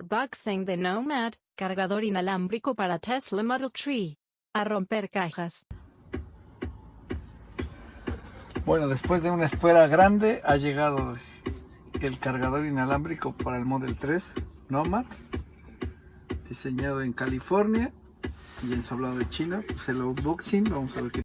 Unboxing de Nomad, cargador inalámbrico para Tesla Model 3. A romper cajas. Bueno, después de una espera grande ha llegado el cargador inalámbrico para el Model 3 Nomad, diseñado en California y ensamblado en China. Pues el unboxing, vamos a ver qué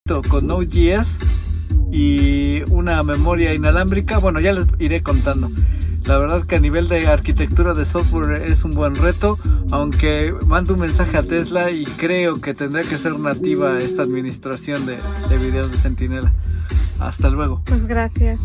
proyecto con Node.js y una memoria inalámbrica. Bueno, ya les iré contando. La verdad que a nivel de arquitectura de software es un buen reto, aunque mando un mensaje a Tesla y creo que tendrá que ser nativa esta administración de videos de Centinela. Hasta luego. Pues gracias.